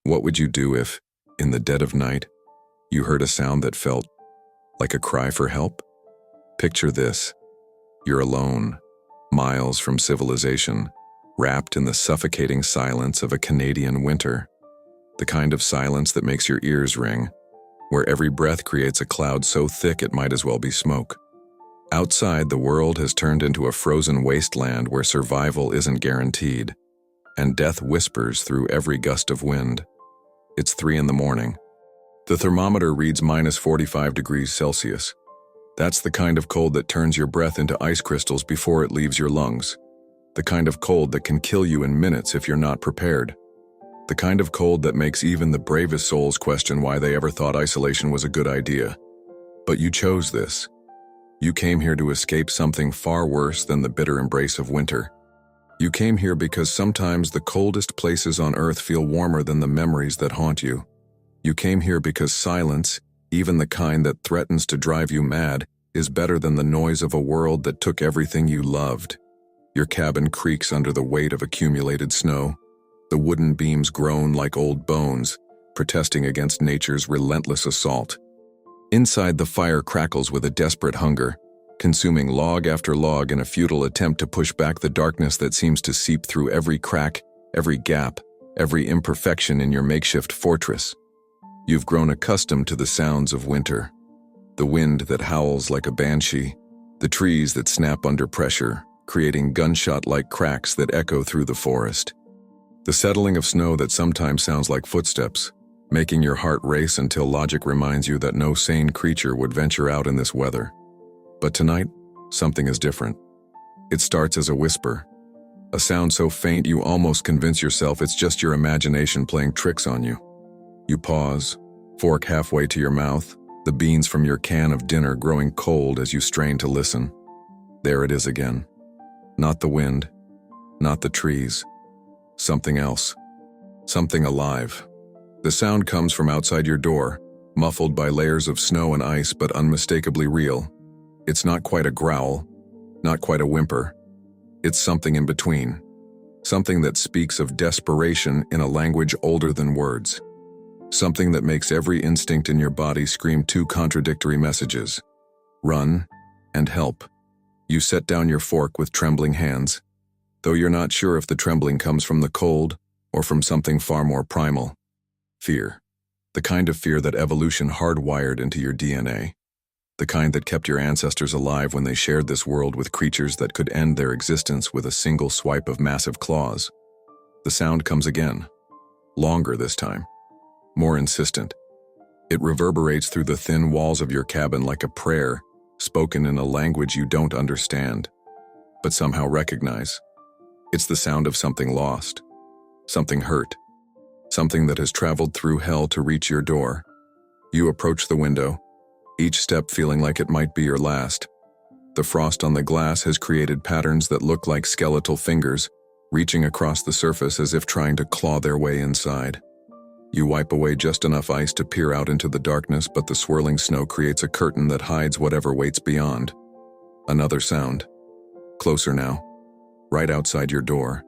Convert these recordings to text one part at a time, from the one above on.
What would you do if, in the dead of night, you heard a sound that felt like a cry for help? Picture this. You're alone, miles from civilization, wrapped in the suffocating silence of a Canadian winter. The kind of silence that makes your ears ring, where every breath creates a cloud so thick it might as well be smoke. Outside, the world has turned into a frozen wasteland where survival isn't guaranteed, and death whispers through every gust of wind. It's 3 in the morning. The thermometer reads -45 degrees Celsius. That's the kind of cold that turns your breath into ice crystals before it leaves your lungs. The kind of cold that can kill you in minutes if you're not prepared. The kind of cold that makes even the bravest souls question why they ever thought isolation was a good idea. But you chose this. You came here to escape something far worse than the bitter embrace of winter. You came here because sometimes the coldest places on earth feel warmer than the memories that haunt you. You came here because silence, even the kind that threatens to drive you mad, is better than the noise of a world that took everything you loved. Your cabin creaks under the weight of accumulated snow. The wooden beams groan like old bones, protesting against nature's relentless assault. Inside, the fire crackles with a desperate hunger, consuming log after log in a futile attempt to push back the darkness that seems to seep through every crack, every gap, every imperfection in your makeshift fortress. You've grown accustomed to the sounds of winter. The wind that howls like a banshee, the trees that snap under pressure, creating gunshot-like cracks that echo through the forest. The settling of snow that sometimes sounds like footsteps, making your heart race until logic reminds you that no sane creature would venture out in this weather. But tonight, something is different. It starts as a whisper, a sound so faint you almost convince yourself it's just your imagination playing tricks on you. You pause, fork halfway to your mouth, the beans from your can of dinner growing cold as you strain to listen. There it is again. Not the wind, not the trees. Something else. Something alive. The sound comes from outside your door, muffled by layers of snow and ice, but unmistakably real. It's not quite a growl, not quite a whimper. It's something in between. Something that speaks of desperation in a language older than words. Something that makes every instinct in your body scream two contradictory messages. Run and help. You set down your fork with trembling hands, though you're not sure if the trembling comes from the cold or from something far more primal. Fear. The kind of fear that evolution hardwired into your DNA. The kind that kept your ancestors alive when they shared this world with creatures that could end their existence with a single swipe of massive claws. The sound comes again. Longer this time. More insistent. It reverberates through the thin walls of your cabin like a prayer, spoken in a language you don't understand, but somehow recognize. It's the sound of something lost, something hurt, something that has traveled through hell to reach your door. You approach the window, each step feeling like it might be your last. The frost on the glass has created patterns that look like skeletal fingers, reaching across the surface as if trying to claw their way inside. You wipe away just enough ice to peer out into the darkness, but the swirling snow creates a curtain that hides whatever waits beyond. Another sound. Closer now. Right outside your door.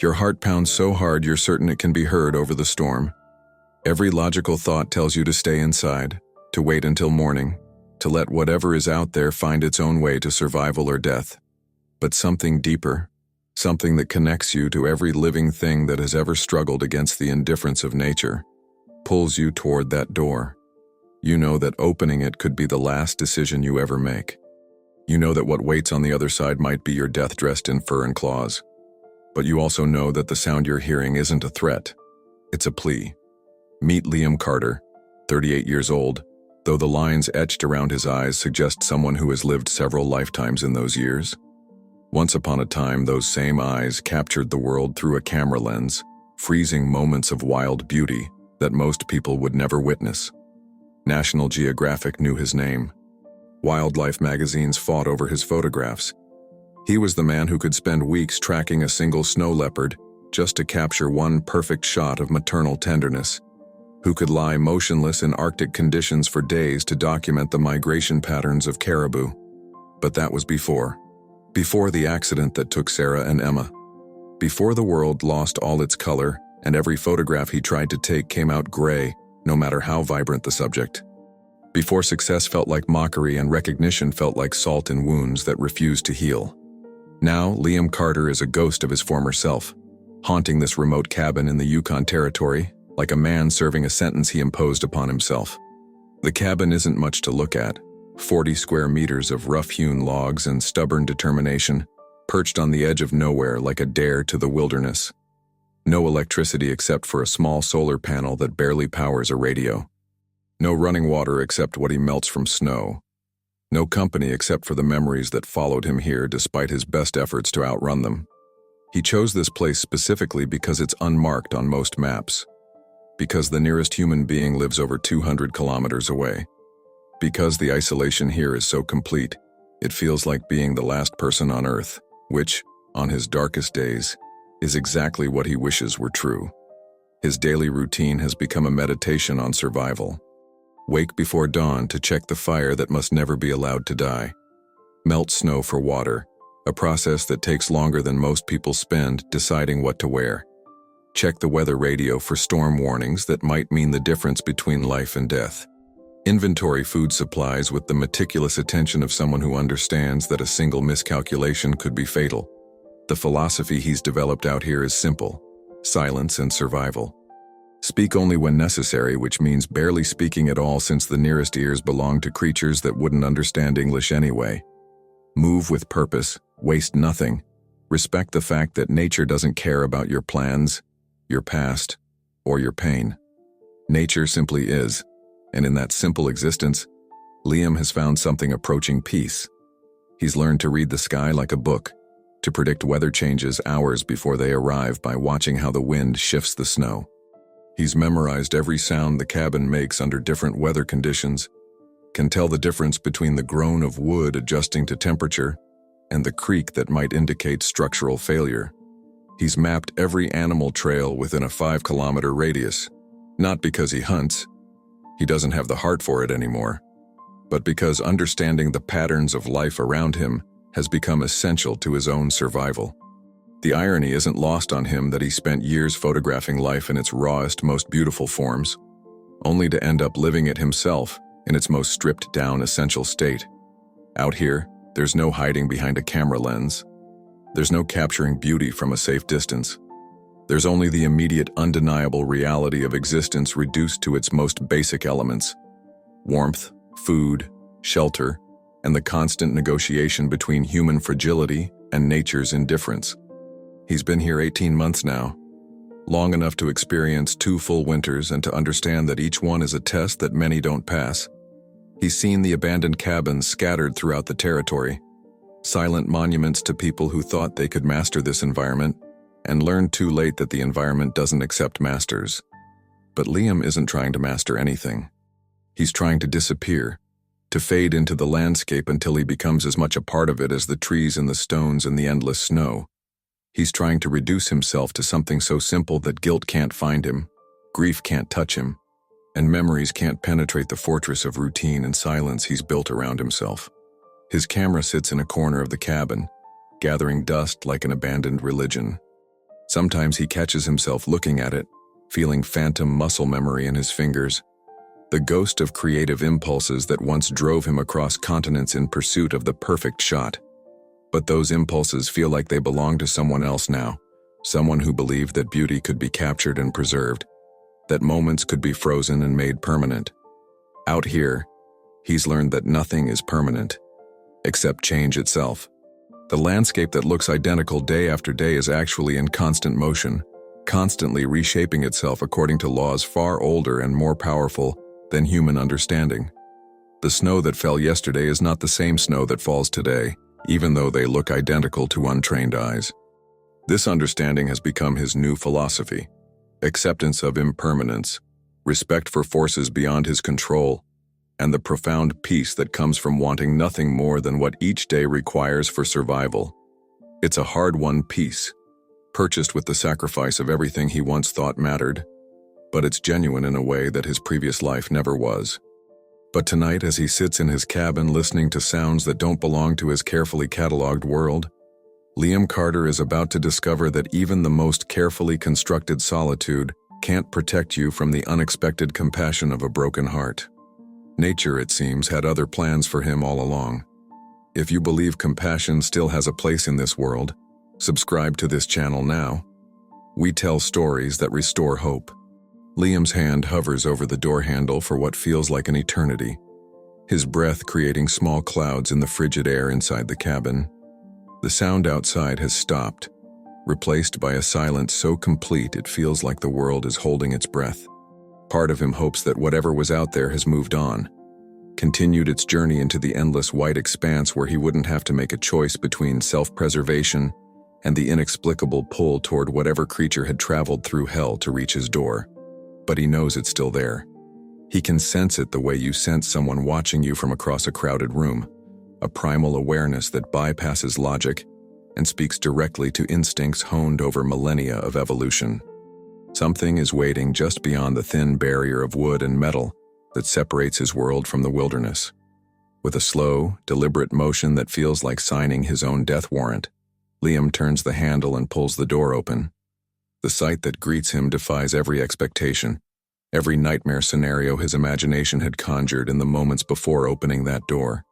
Your heart pounds so hard you're certain it can be heard over the storm. Every logical thought tells you to stay inside, to wait until morning, to let whatever is out there find its own way to survival or death. But something deeper, something that connects you to every living thing that has ever struggled against the indifference of nature, pulls you toward that door. You know that opening it could be the last decision you ever make. You know that what waits on the other side might be your death dressed in fur and claws. But you also know that the sound you're hearing isn't a threat. It's a plea. Meet Liam Carter, 38 years old, though the lines etched around his eyes suggest someone who has lived several lifetimes in those years. Once upon a time, those same eyes captured the world through a camera lens, freezing moments of wild beauty that most people would never witness. National Geographic knew his name. Wildlife magazines fought over his photographs. He was the man who could spend weeks tracking a single snow leopard just to capture one perfect shot of maternal tenderness, who could lie motionless in Arctic conditions for days to document the migration patterns of caribou. But that was before the accident that took Sarah and Emma. Before the world lost all its color and every photograph he tried to take came out gray, no matter how vibrant the subject. Before, success felt like mockery and recognition felt like salt in wounds that refused to heal. Now, Liam Carter is a ghost of his former self, haunting this remote cabin in the Yukon territory, like a man serving a sentence he imposed upon himself. The cabin isn't much to look at, 40 square meters of rough-hewn logs and stubborn determination, perched on the edge of nowhere like a dare to the wilderness. No electricity except for a small solar panel that barely powers a radio. No running water except what he melts from snow. No company except for the memories that followed him here despite his best efforts to outrun them. He chose this place specifically because it's unmarked on most maps. Because the nearest human being lives over 200 kilometers away. Because the isolation here is so complete, it feels like being the last person on Earth, which, on his darkest days, is exactly what he wishes were true. His daily routine has become a meditation on survival. Wake before dawn to check the fire that must never be allowed to die. Melt snow for water, a process that takes longer than most people spend deciding what to wear. Check the weather radio for storm warnings that might mean the difference between life and death. Inventory food supplies with the meticulous attention of someone who understands that a single miscalculation could be fatal. The philosophy he's developed out here is simple: silence and survival. Speak only when necessary, which means barely speaking at all since the nearest ears belong to creatures that wouldn't understand English anyway. Move with purpose, waste nothing. Respect the fact that nature doesn't care about your plans, your past, or your pain. Nature simply is, and in that simple existence, Liam has found something approaching peace. He's learned to read the sky like a book, to predict weather changes hours before they arrive by watching how the wind shifts the snow. He's memorized every sound the cabin makes under different weather conditions, can tell the difference between the groan of wood adjusting to temperature and the creak that might indicate structural failure. He's mapped every animal trail within a 5-kilometer radius, not because he hunts, he doesn't have the heart for it anymore, but because understanding the patterns of life around him has become essential to his own survival. The irony isn't lost on him that he spent years photographing life in its rawest, most beautiful forms, only to end up living it himself in its most stripped-down essential state. Out here, there's no hiding behind a camera lens. There's no capturing beauty from a safe distance. There's only the immediate, undeniable reality of existence reduced to its most basic elements: warmth, food, shelter, and the constant negotiation between human fragility and nature's indifference. He's been here 18 months now, long enough to experience 2 full winters and to understand that each one is a test that many don't pass. He's seen the abandoned cabins scattered throughout the territory, silent monuments to people who thought they could master this environment, and learned too late that the environment doesn't accept masters. But Liam isn't trying to master anything. He's trying to disappear, to fade into the landscape until he becomes as much a part of it as the trees and the stones and the endless snow. He's trying to reduce himself to something so simple that guilt can't find him, grief can't touch him, and memories can't penetrate the fortress of routine and silence he's built around himself. His camera sits in a corner of the cabin, gathering dust like an abandoned religion. Sometimes he catches himself looking at it, feeling phantom muscle memory in his fingers, the ghost of creative impulses that once drove him across continents in pursuit of the perfect shot. But those impulses feel like they belong to someone else now, someone who believed that beauty could be captured and preserved, that moments could be frozen and made permanent. Out here, he's learned that nothing is permanent, except change itself. The landscape that looks identical day after day is actually in constant motion, constantly reshaping itself according to laws far older and more powerful than human understanding. The snow that fell yesterday is not the same snow that falls today, even though they look identical to untrained eyes. This understanding has become his new philosophy: acceptance of impermanence, respect for forces beyond his control, and the profound peace that comes from wanting nothing more than what each day requires for survival. It's a hard-won peace, purchased with the sacrifice of everything he once thought mattered, but it's genuine in a way that his previous life never was. But tonight, as he sits in his cabin listening to sounds that don't belong to his carefully cataloged world, Liam Carter is about to discover that even the most carefully constructed solitude can't protect you from the unexpected compassion of a broken heart. Nature, it seems, had other plans for him all along. If you believe compassion still has a place in this world, subscribe to this channel now. We tell stories that restore hope. Liam's hand hovers over the door handle for what feels like an eternity, his breath creating small clouds in the frigid air inside the cabin. The sound outside has stopped, replaced by a silence so complete it feels like the world is holding its breath. Part of him hopes that whatever was out there has moved on, continued its journey into the endless white expanse where he wouldn't have to make a choice between self-preservation and the inexplicable pull toward whatever creature had traveled through hell to reach his door. But he knows it's still there. He can sense it the way you sense someone watching you from across a crowded room, a primal awareness that bypasses logic and speaks directly to instincts honed over millennia of evolution. Something is waiting just beyond the thin barrier of wood and metal that separates his world from the wilderness. With a slow, deliberate motion that feels like signing his own death warrant, Liam turns the handle and pulls the door open. The sight that greets him defies every expectation, every nightmare scenario his imagination had conjured in the moments before opening that door.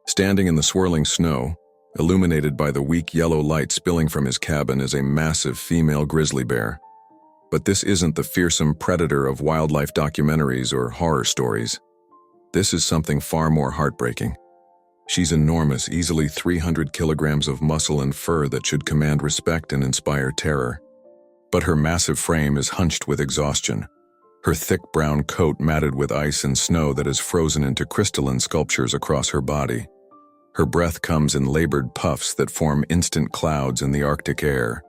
Standing in the swirling snow, illuminated by the weak yellow light spilling from his cabin, is a massive female grizzly bear. But this isn't the fearsome predator of wildlife documentaries or horror stories. This is something far more heartbreaking. She's enormous, easily 300 kilograms of muscle and fur that should command respect and inspire terror. But her massive frame is hunched with exhaustion, her thick brown coat matted with ice and snow that is frozen into crystalline sculptures across her body. Her breath comes in labored puffs that form instant clouds in the Arctic air,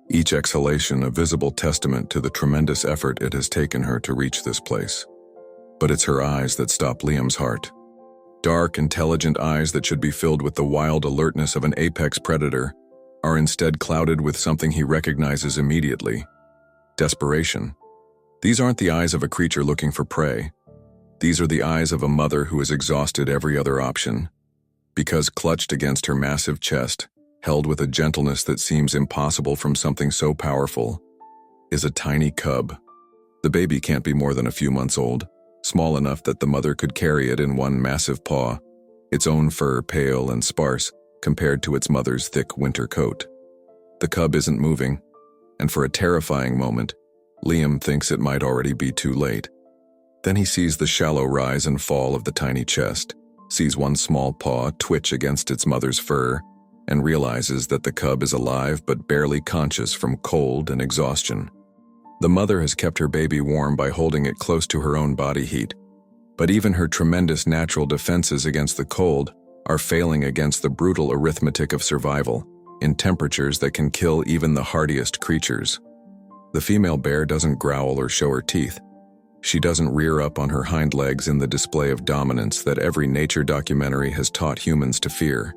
each exhalation a visible testament to the tremendous effort it has taken her to reach this place. But it's her eyes that stop Liam's heart. Dark, intelligent eyes that should be filled with the wild alertness of an apex predator are instead clouded with something he recognizes immediately: desperation. These aren't the eyes of a creature looking for prey. These are the eyes of a mother who has exhausted every other option, because clutched against her massive chest, held with a gentleness that seems impossible from something so powerful, is a tiny cub. The baby can't be more than a few months old, small enough that the mother could carry it in one massive paw, its own fur pale and sparse compared to its mother's thick winter coat. The cub isn't moving, and for a terrifying moment, Liam thinks it might already be too late. Then he sees the shallow rise and fall of the tiny chest, sees one small paw twitch against its mother's fur, and realizes that the cub is alive but barely conscious from cold and exhaustion. The mother has kept her baby warm by holding it close to her own body heat, but even her tremendous natural defenses against the cold are failing against the brutal arithmetic of survival in temperatures that can kill even the hardiest creatures. The female bear doesn't growl or show her teeth. She doesn't rear up on her hind legs in the display of dominance that every nature documentary has taught humans to fear.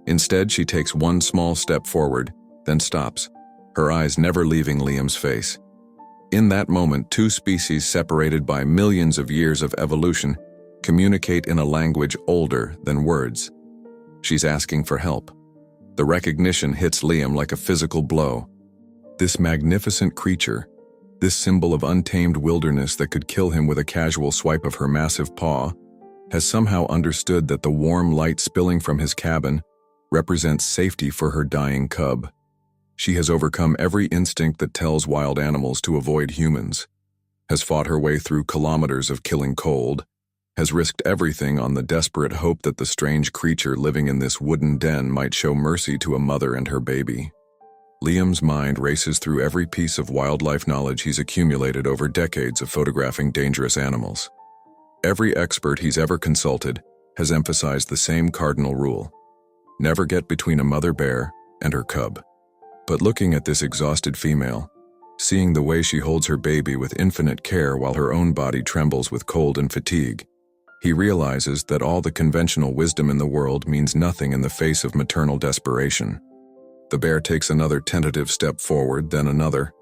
Instead, she takes one small step forward, then stops, her eyes never leaving Liam's face. In that moment, two species separated by millions of years of evolution communicate in a language older than words. She's asking for help. The recognition hits Liam like a physical blow. This magnificent creature, this symbol of untamed wilderness that could kill him with a casual swipe of her massive paw, has somehow understood that the warm light spilling from his cabin represents safety for her dying cub. She has overcome every instinct that tells wild animals to avoid humans, has fought her way through kilometers of killing cold, has risked everything on the desperate hope that the strange creature living in this wooden den might show mercy to a mother and her baby. Liam's mind races through every piece of wildlife knowledge he's accumulated over decades of photographing dangerous animals. Every expert he's ever consulted has emphasized the same cardinal rule: never get between a mother bear and her cub. But looking at this exhausted female, seeing the way she holds her baby with infinite care while her own body trembles with cold and fatigue, he realizes that all the conventional wisdom in the world means nothing in the face of maternal desperation. The bear takes another tentative step forward, then another,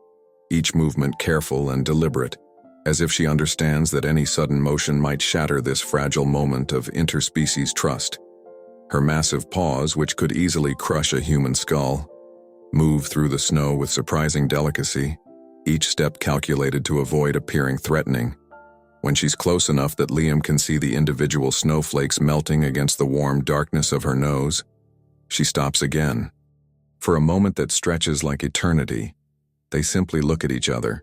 each movement careful and deliberate, as if she understands that any sudden motion might shatter this fragile moment of interspecies trust. Her massive paws, which could easily crush a human skull, move through the snow with surprising delicacy, each step calculated to avoid appearing threatening. When she's close enough that Liam can see the individual snowflakes melting against the warm darkness of her nose, she stops again. For a moment that stretches like eternity, they simply look at each other.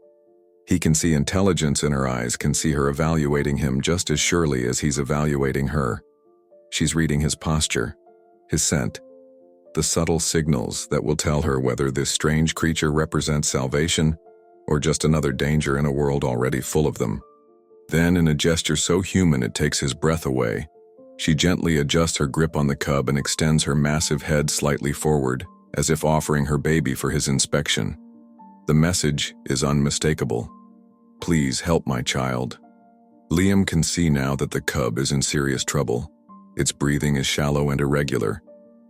He can see intelligence in her eyes, can see her evaluating him just as surely as he's evaluating her. She's reading his posture, his scent, the subtle signals that will tell her whether this strange creature represents salvation or just another danger in a world already full of them. Then, in a gesture so human it takes his breath away, she gently adjusts her grip on the cub and extends her massive head slightly forward, as if offering her baby for his inspection. The message is unmistakable. Please help my child. Liam can see now that the cub is in serious trouble. Its breathing is shallow and irregular,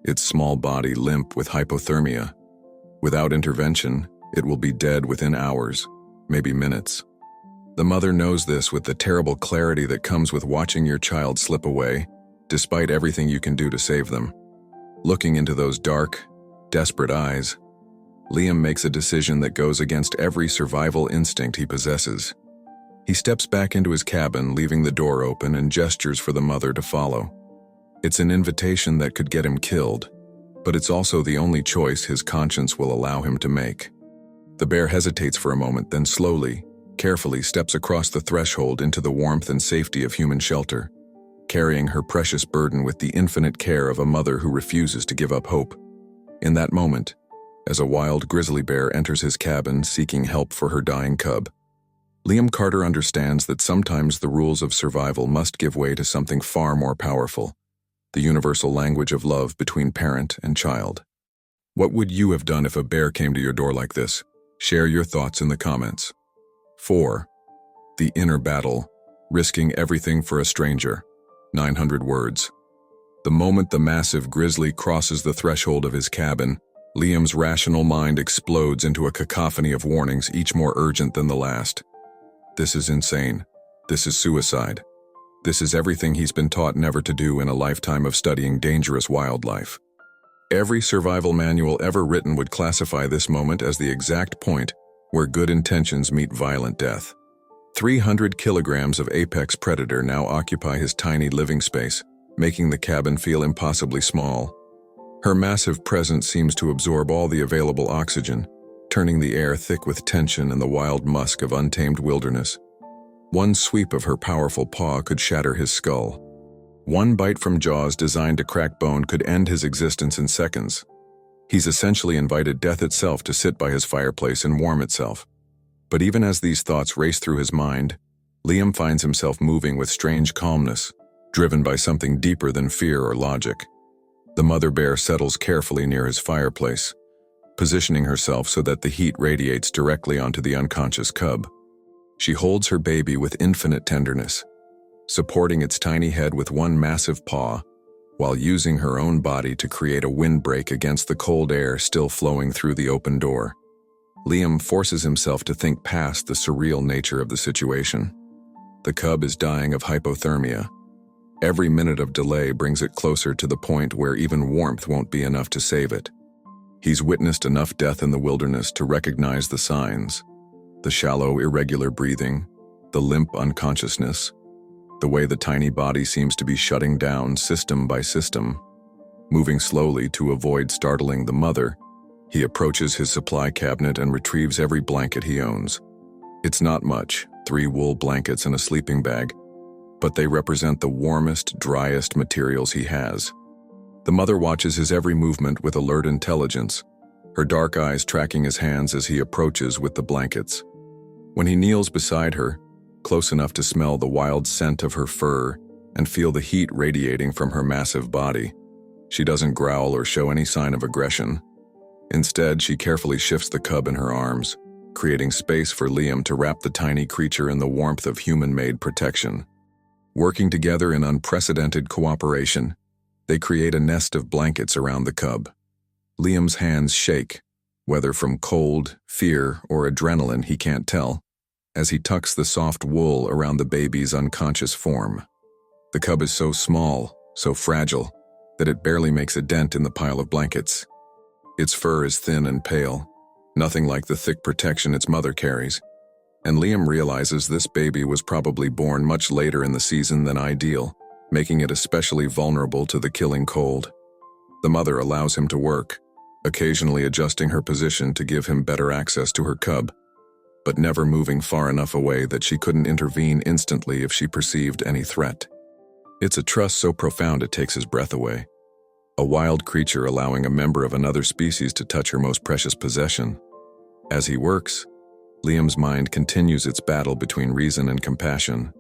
its small body limp with hypothermia. Without intervention, it will be dead within hours, maybe minutes. The mother knows this with the terrible clarity that comes with watching your child slip away, despite everything you can do to save them. Looking into those dark, desperate eyes, Liam makes a decision that goes against every survival instinct he possesses. He steps back into his cabin, leaving the door open, and gestures for the mother to follow. It's an invitation that could get him killed, but it's also the only choice his conscience will allow him to make. The bear hesitates for a moment, then slowly, carefully steps across the threshold into the warmth and safety of human shelter, carrying her precious burden with the infinite care of a mother who refuses to give up hope. In that moment, as a wild grizzly bear enters his cabin seeking help for her dying cub, Liam Carter understands that sometimes the rules of survival must give way to something far more powerful: the universal language of love between parent and child. What would you have done if a bear came to your door like this? Share your thoughts in the comments. 4. The inner battle, risking everything for a stranger. 900 words. The moment the massive grizzly crosses the threshold of his cabin, Liam's rational mind explodes into a cacophony of warnings, each more urgent than the last. This is insane. This is suicide. This is everything he's been taught never to do in a lifetime of studying dangerous wildlife. Every survival manual ever written would classify this moment as the exact point where good intentions meet violent death. 300 kilograms of apex predator now occupy his tiny living space, making the cabin feel impossibly small. Her massive presence seems to absorb all the available oxygen, turning the air thick with tension and the wild musk of untamed wilderness. One sweep of her powerful paw could shatter his skull. One bite from jaws designed to crack bone could end his existence in seconds. He's essentially invited death itself to sit by his fireplace and warm itself. But even as these thoughts race through his mind, Liam finds himself moving with strange calmness, driven by something deeper than fear or logic. The mother bear settles carefully near his fireplace, positioning herself so that the heat radiates directly onto the unconscious cub. She holds her baby with infinite tenderness, supporting its tiny head with one massive paw, while using her own body to create a windbreak against the cold air still flowing through the open door. Liam forces himself to think past the surreal nature of the situation. The cub is dying of hypothermia. Every minute of delay brings it closer to the point where even warmth won't be enough to save it. He's witnessed enough death in the wilderness to recognize the signs: the shallow, irregular breathing, the limp unconsciousness, the way the tiny body seems to be shutting down system by system. Moving slowly to avoid startling the mother, he approaches his supply cabinet and retrieves every blanket he owns. It's not much, 3 wool blankets and a sleeping bag, but they represent the warmest, driest materials he has. The mother watches his every movement with alert intelligence, her dark eyes tracking his hands as he approaches with the blankets. When he kneels beside her, close enough to smell the wild scent of her fur and feel the heat radiating from her massive body, she doesn't growl or show any sign of aggression. Instead, she carefully shifts the cub in her arms, creating space for Liam to wrap the tiny creature in the warmth of human-made protection. Working together in unprecedented cooperation, they create a nest of blankets around the cub. Liam's hands shake, whether from cold, fear, or adrenaline he can't tell, as he tucks the soft wool around the baby's unconscious form. The cub is so small, so fragile, that it barely makes a dent in the pile of blankets. Its fur is thin and pale, nothing like the thick protection its mother carries, and Liam realizes this baby was probably born much later in the season than ideal, making it especially vulnerable to the killing cold. The mother allows him to work, occasionally adjusting her position to give him better access to her cub, but never moving far enough away that she couldn't intervene instantly if she perceived any threat. It's a trust so profound it takes his breath away. A wild creature allowing a member of another species to touch her most precious possession. As he works, Liam's mind continues its battle between reason and compassion.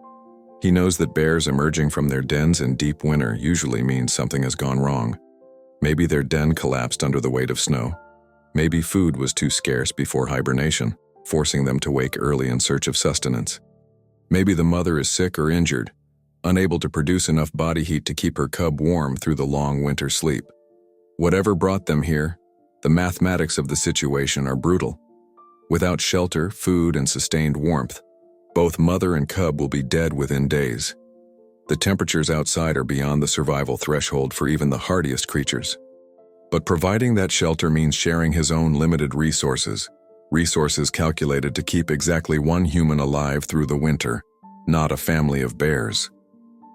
He knows that bears emerging from their dens in deep winter usually means something has gone wrong. Maybe their den collapsed under the weight of snow. Maybe food was too scarce before hibernation, forcing them to wake early in search of sustenance. Maybe the mother is sick or injured, unable to produce enough body heat to keep her cub warm through the long winter sleep. Whatever brought them here, the mathematics of the situation are brutal. Without shelter, food, and sustained warmth, both mother and cub will be dead within days. The temperatures outside are beyond the survival threshold for even the hardiest creatures. But providing that shelter means sharing his own limited resources calculated to keep exactly one human alive through the winter, not a family of bears.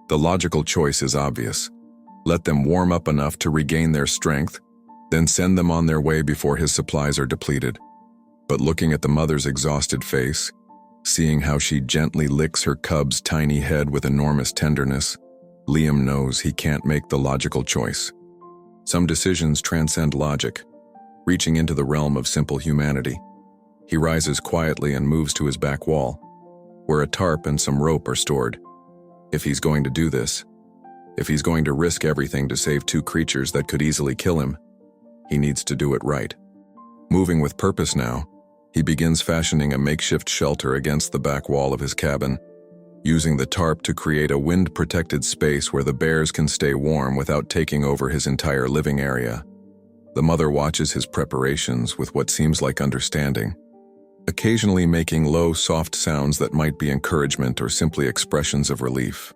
The logical choice is obvious. Let them warm up enough to regain their strength, then send them on their way before his supplies are depleted. But looking at the mother's exhausted face, seeing how she gently licks her cub's tiny head with enormous tenderness, Liam knows he can't make the logical choice. Some decisions transcend logic, reaching into the realm of simple humanity. He rises quietly and moves to his back wall, where a tarp and some rope are stored. If he's going to do this, if he's going to risk everything to save two creatures that could easily kill him, he needs to do it right. Moving with purpose now, he begins fashioning a makeshift shelter against the back wall of his cabin, using the tarp to create a wind-protected space where the bears can stay warm without taking over his entire living area. The mother watches his preparations with what seems like understanding, occasionally making low, soft sounds that might be encouragement or simply expressions of relief.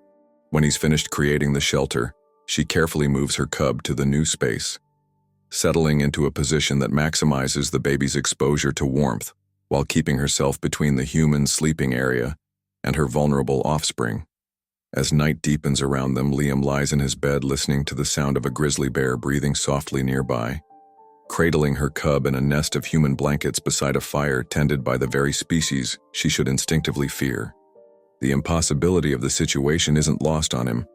When he's finished creating the shelter, she carefully moves her cub to the new space, settling into a position that maximizes the baby's exposure to warmth while keeping herself between the human sleeping area and her vulnerable offspring. As night deepens around them, Liam lies in his bed listening to the sound of a grizzly bear breathing softly nearby, cradling her cub in a nest of human blankets beside a fire tended by the very species she should instinctively fear. The impossibility of the situation isn't lost on him,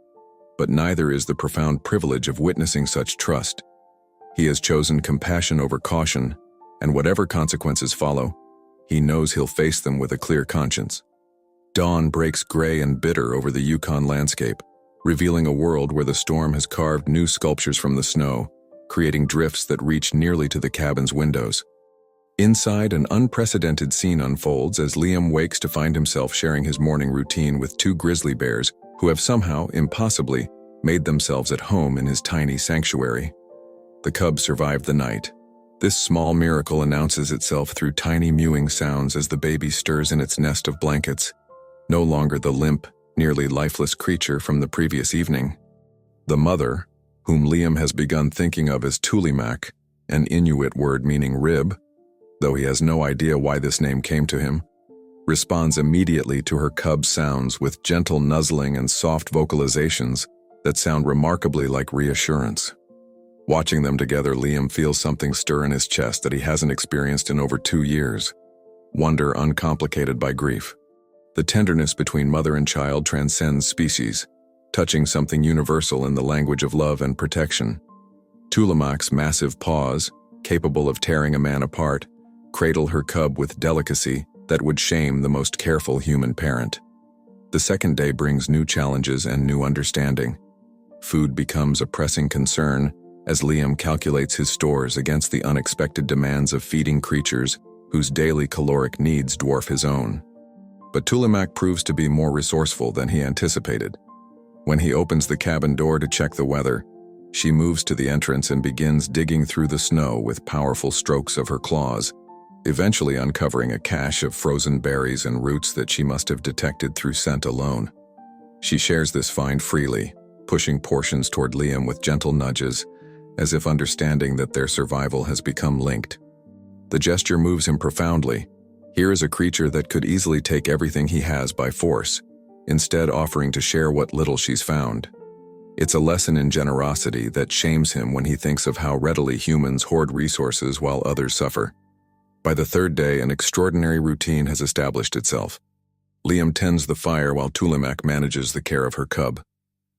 but neither is the profound privilege of witnessing such trust. He has chosen compassion over caution, and whatever consequences follow, he knows he'll face them with a clear conscience. Dawn breaks gray and bitter over the Yukon landscape, revealing a world where the storm has carved new sculptures from the snow, creating drifts that reach nearly to the cabin's windows. Inside, an unprecedented scene unfolds as Liam wakes to find himself sharing his morning routine with two grizzly bears who have somehow, impossibly, made themselves at home in his tiny sanctuary. The cub survived the night. This small miracle announces itself through tiny mewing sounds as the baby stirs in its nest of blankets, no longer the limp, nearly lifeless creature from the previous evening. The mother, whom Liam has begun thinking of as Tulimak, an Inuit word meaning rib, though he has no idea why this name came to him, responds immediately to her cub's sounds with gentle nuzzling and soft vocalizations that sound remarkably like reassurance. Watching them together, Liam feels something stir in his chest that he hasn't experienced in over 2 years. Wonder uncomplicated by grief. The tenderness between mother and child transcends species, touching something universal in the language of love and protection. Tulimak's massive paws, capable of tearing a man apart, cradle her cub with delicacy that would shame the most careful human parent. The second day brings new challenges and new understanding. Food becomes a pressing concern as Liam calculates his stores against the unexpected demands of feeding creatures whose daily caloric needs dwarf his own. But Tulimak proves to be more resourceful than he anticipated. When he opens the cabin door to check the weather, she moves to the entrance and begins digging through the snow with powerful strokes of her claws, eventually uncovering a cache of frozen berries and roots that she must have detected through scent alone. She shares this find freely, pushing portions toward Liam with gentle nudges, as if understanding that their survival has become linked. The gesture moves him profoundly. Here is a creature that could easily take everything he has by force, instead offering to share what little she's found. It's a lesson in generosity that shames him when he thinks of how readily humans hoard resources while others suffer. By the third day, an extraordinary routine has established itself. Liam tends the fire while Tulimak manages the care of her cub.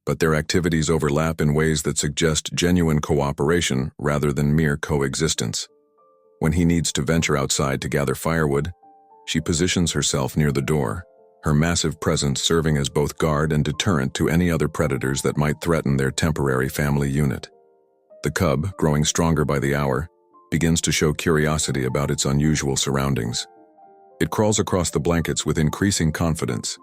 But their activities overlap in ways that suggest genuine cooperation rather than mere coexistence. When he needs to venture outside to gather firewood, she positions herself near the door, her massive presence serving as both guard and deterrent to any other predators that might threaten their temporary family unit. The cub, growing stronger by the hour, begins to show curiosity about its unusual surroundings. It crawls across the blankets with increasing confidence,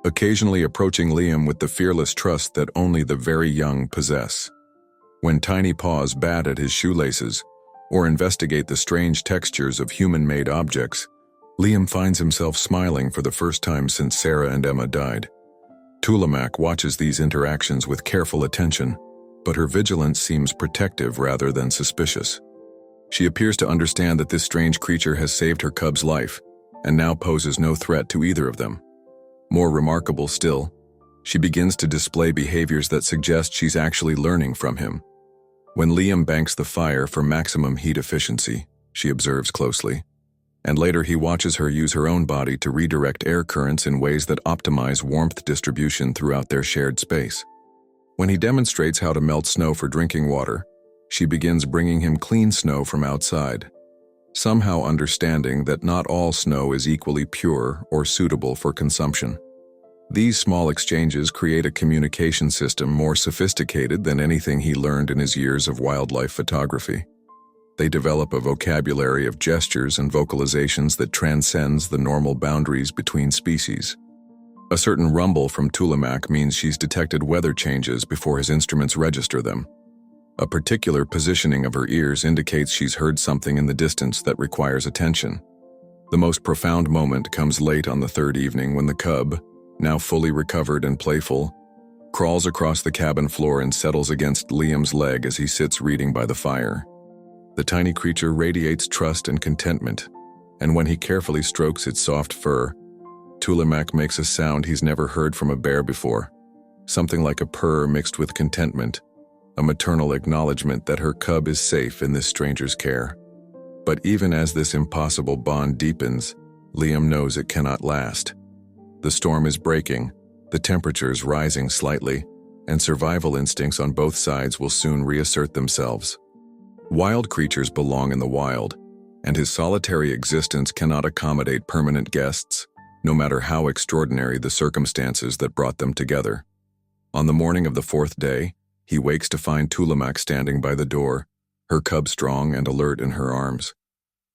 occasionally approaching Liam with the fearless trust that only the very young possess. When tiny paws bat at his shoelaces or investigate the strange textures of human-made objects, Liam finds himself smiling for the first time since Sarah and Emma died. Tulimak watches these interactions with careful attention, but her vigilance seems protective rather than suspicious. She appears to understand that this strange creature has saved her cub's life, and now poses no threat to either of them. More remarkable still, she begins to display behaviors that suggest she's actually learning from him. When Liam banks the fire for maximum heat efficiency, she observes closely, and later he watches her use her own body to redirect air currents in ways that optimize warmth distribution throughout their shared space. When he demonstrates how to melt snow for drinking water, she begins bringing him clean snow from outside, somehow understanding that not all snow is equally pure or suitable for consumption. These small exchanges create a communication system more sophisticated than anything he learned in his years of wildlife photography. They develop a vocabulary of gestures and vocalizations that transcends the normal boundaries between species. A certain rumble from Tulimak means she's detected weather changes before his instruments register them. A particular positioning of her ears indicates she's heard something in the distance that requires attention. The most profound moment comes late on the third evening when the cub, now fully recovered and playful, crawls across the cabin floor and settles against Liam's leg as he sits reading by the fire. The tiny creature radiates trust and contentment, and when he carefully strokes its soft fur, Tulimak makes a sound he's never heard from a bear before, something like a purr mixed with contentment, a maternal acknowledgement that her cub is safe in this stranger's care. But even as this impossible bond deepens, Liam knows it cannot last. The storm is breaking, the temperatures rising slightly, and survival instincts on both sides will soon reassert themselves. Wild creatures belong in the wild, and his solitary existence cannot accommodate permanent guests, no matter how extraordinary the circumstances that brought them together. On the morning of the fourth day, he wakes to find Tulimak standing by the door, her cub strong and alert in her arms.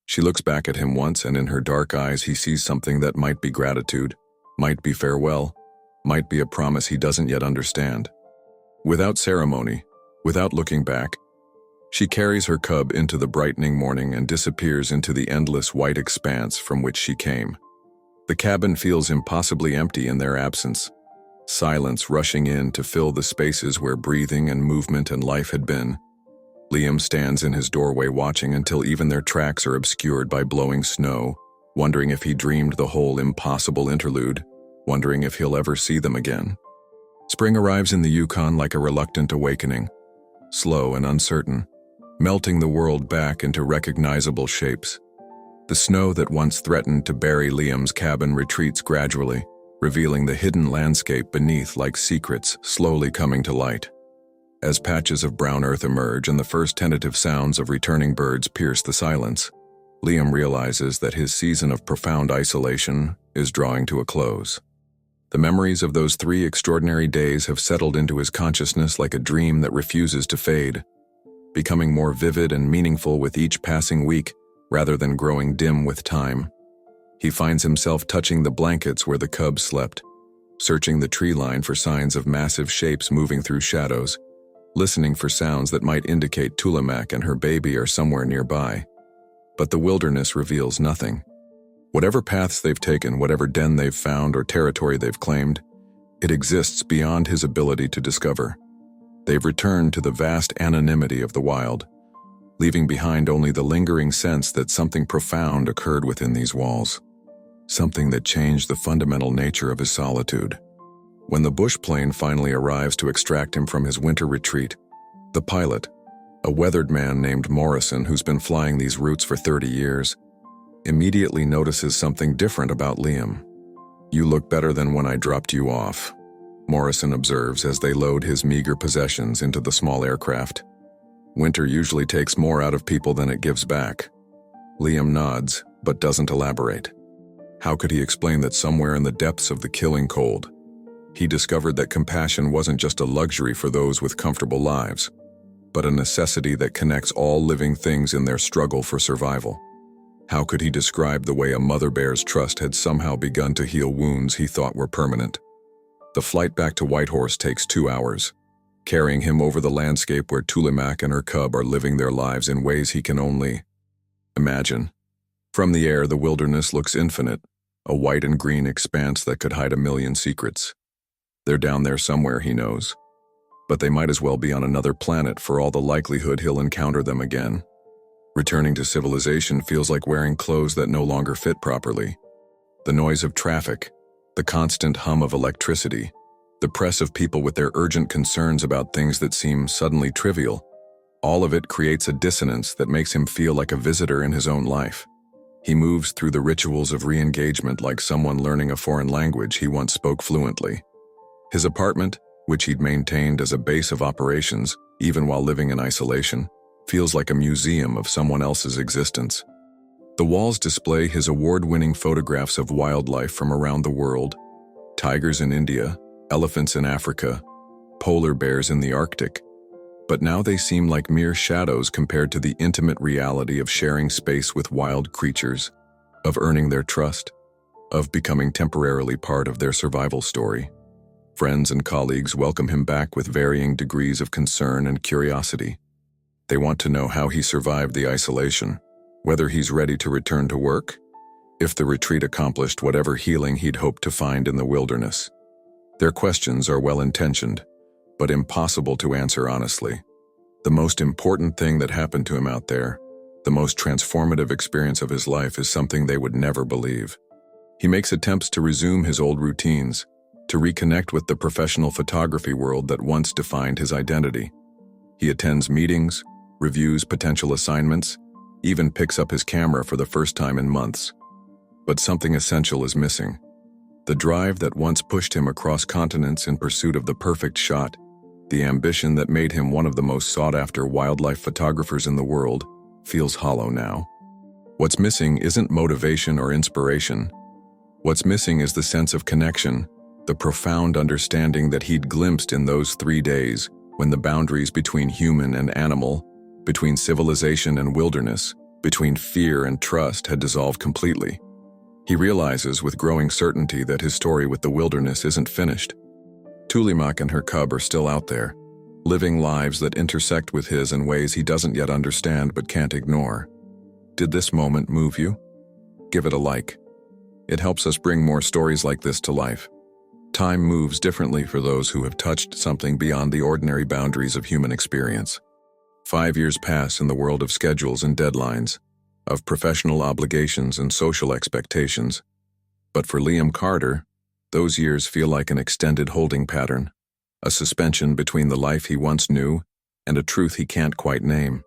She looks back at him once, and in her dark eyes he sees something that might be gratitude, might be farewell, might be a promise he doesn't yet understand. Without ceremony, without looking back, she carries her cub into the brightening morning and disappears into the endless white expanse from which she came. The cabin feels impossibly empty in their absence, silence rushing in to fill the spaces where breathing and movement and life had been. Liam stands in his doorway watching until even their tracks are obscured by blowing snow, wondering if he dreamed the whole impossible interlude, wondering if he'll ever see them again. Spring arrives in the Yukon like a reluctant awakening, slow and uncertain, melting the world back into recognizable shapes. The snow that once threatened to bury Liam's cabin retreats gradually, revealing the hidden landscape beneath like secrets slowly coming to light. As patches of brown earth emerge and the first tentative sounds of returning birds pierce the silence, Liam realizes that his season of profound isolation is drawing to a close. The memories of those 3 extraordinary days have settled into his consciousness like a dream that refuses to fade, becoming more vivid and meaningful with each passing week rather than growing dim with time. He finds himself touching the blankets where the cub slept, searching the tree line for signs of massive shapes moving through shadows, listening for sounds that might indicate Tulimak and her baby are somewhere nearby. But the wilderness reveals nothing. Whatever paths they've taken, whatever den they've found or territory they've claimed, It exists beyond his ability to discover. They've returned to the vast anonymity of the wild, leaving behind only the lingering sense that something profound occurred within these walls, something that changed the fundamental nature of his solitude. When the bush plane finally arrives to extract him from his winter retreat, the pilot, a weathered man named Morrison who's been flying these routes for 30 years, immediately notices something different about Liam. "You look better than when I dropped you off," Morrison observes as they load his meager possessions into the small aircraft. "Winter usually takes more out of people than it gives back." Liam nods, but doesn't elaborate. How could he explain that somewhere in the depths of the killing cold, he discovered that compassion wasn't just a luxury for those with comfortable lives, but a necessity that connects all living things in their struggle for survival? How could he describe the way a mother bear's trust had somehow begun to heal wounds he thought were permanent? The flight back to Whitehorse takes 2 hours, carrying him over the landscape where Tulimak and her cub are living their lives in ways he can only imagine. From the air, the wilderness looks infinite, a white and green expanse that could hide a million secrets. They're down there somewhere, he knows, but they might as well be on another planet for all the likelihood he'll encounter them again. Returning to civilization feels like wearing clothes that no longer fit properly. The noise of traffic, the constant hum of electricity, the press of people with their urgent concerns about things that seem suddenly trivial, all of it creates a dissonance that makes him feel like a visitor in his own life. He moves through the rituals of re-engagement like someone learning a foreign language he once spoke fluently. His apartment, which he'd maintained as a base of operations, even while living in isolation, feels like a museum of someone else's existence. The walls display his award-winning photographs of wildlife from around the world: tigers in India, elephants in Africa, polar bears in the Arctic. But now they seem like mere shadows compared to the intimate reality of sharing space with wild creatures, of earning their trust, of becoming temporarily part of their survival story. Friends and colleagues welcome him back with varying degrees of concern and curiosity. They want to know how he survived the isolation, whether he's ready to return to work, if the retreat accomplished whatever healing he'd hoped to find in the wilderness. Their questions are well-intentioned, but impossible to answer honestly. The most important thing that happened to him out there, the most transformative experience of his life, is something they would never believe. He makes attempts to resume his old routines, to reconnect with the professional photography world that once defined his identity. He attends meetings, reviews potential assignments, even picks up his camera for the first time in months. But something essential is missing. The drive that once pushed him across continents in pursuit of the perfect shot, the ambition that made him one of the most sought-after wildlife photographers in the world, feels hollow now. What's missing isn't motivation or inspiration. What's missing is the sense of connection, the profound understanding that he'd glimpsed in those 3 days when the boundaries between human and animal, between civilization and wilderness, between fear and trust had dissolved completely. He realizes with growing certainty that his story with the wilderness isn't finished. Tulimak and her cub are still out there, living lives that intersect with his in ways he doesn't yet understand but can't ignore. Did this moment move you? Give it a like. It helps us bring more stories like this to life. Time moves differently for those who have touched something beyond the ordinary boundaries of human experience. 5 years pass in the world of schedules and deadlines, of professional obligations and social expectations. But for Liam Carter, those years feel like an extended holding pattern, a suspension between the life he once knew and a truth he can't quite name.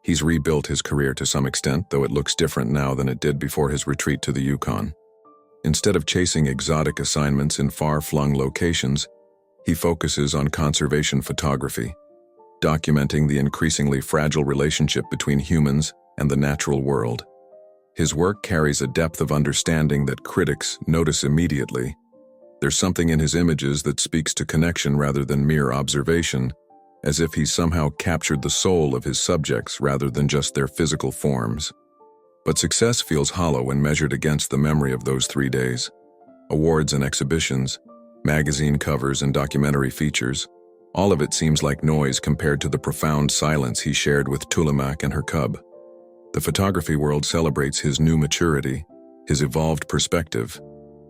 He's rebuilt his career to some extent, though it looks different now than it did before his retreat to the Yukon. Instead of chasing exotic assignments in far-flung locations, he focuses on conservation photography, documenting the increasingly fragile relationship between humans and the natural world. His work carries a depth of understanding that critics notice immediately. There's something in his images that speaks to connection rather than mere observation, as if he's somehow captured the soul of his subjects rather than just their physical forms. But success feels hollow when measured against the memory of those 3 days. Awards and exhibitions, magazine covers and documentary features, all of it seems like noise compared to the profound silence he shared with Tulimak and her cub. The photography world celebrates his new maturity, his evolved perspective,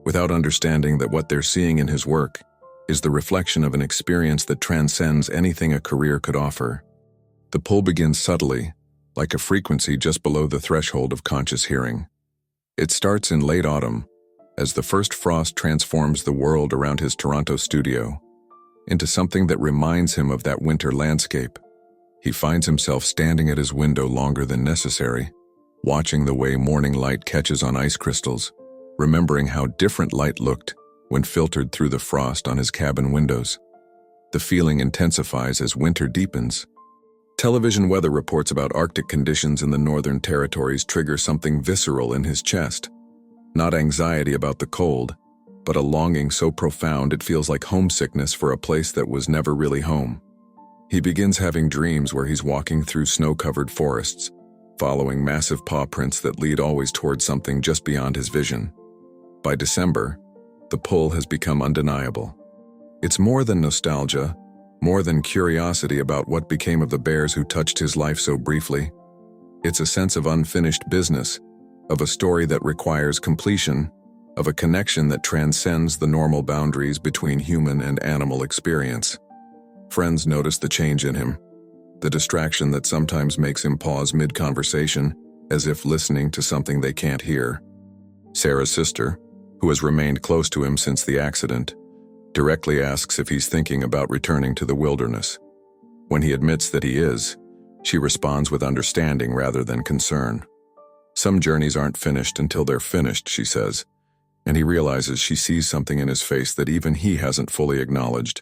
without understanding that what they're seeing in his work is the reflection of an experience that transcends anything a career could offer. The pull begins subtly, like a frequency just below the threshold of conscious hearing. It starts in late autumn, as the first frost transforms the world around his Toronto studio into something that reminds him of that winter landscape. He finds himself standing at his window longer than necessary, watching the way morning light catches on ice crystals, remembering how different light looked when filtered through the frost on his cabin windows. The feeling intensifies as winter deepens. Television weather reports about Arctic conditions in the Northern Territories trigger something visceral in his chest. Not anxiety about the cold, but a longing so profound it feels like homesickness for a place that was never really home. He begins having dreams where he's walking through snow-covered forests, following massive paw prints that lead always towards something just beyond his vision. By December, the pull has become undeniable. It's more than nostalgia, more than curiosity about what became of the bears who touched his life so briefly. It's a sense of unfinished business, of a story that requires completion, of a connection that transcends the normal boundaries between human and animal experience. Friends notice the change in him, the distraction that sometimes makes him pause mid-conversation, as if listening to something they can't hear. Sarah's sister, who has remained close to him since the accident, directly asks if he's thinking about returning to the wilderness. When he admits that he is, she responds with understanding rather than concern. Some journeys aren't finished until they're finished, she says, and he realizes she sees something in his face that even he hasn't fully acknowledged.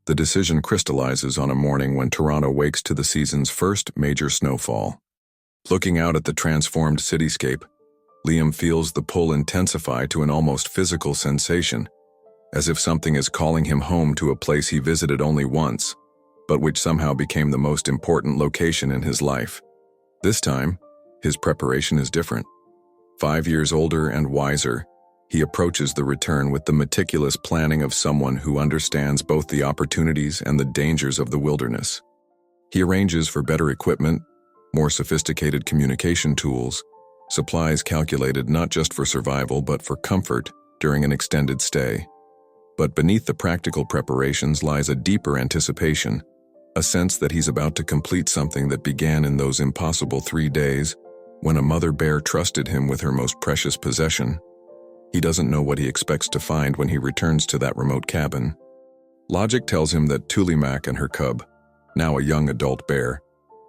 The decision crystallizes on a morning when Toronto wakes to the season's first major snowfall. Looking out at the transformed cityscape, Liam feels the pull intensify to an almost physical sensation, as if something is calling him home to a place he visited only once, but which somehow became the most important location in his life. This time, his preparation is different. 5 years older and wiser, he approaches the return with the meticulous planning of someone who understands both the opportunities and the dangers of the wilderness. He arranges for better equipment, more sophisticated communication tools, supplies calculated not just for survival but for comfort during an extended stay. But beneath the practical preparations lies a deeper anticipation, a sense that he's about to complete something that began in those impossible 3 days when a mother bear trusted him with her most precious possession. He doesn't know what he expects to find when he returns to that remote cabin. Logic tells him that Tulimak and her cub, now a young adult bear,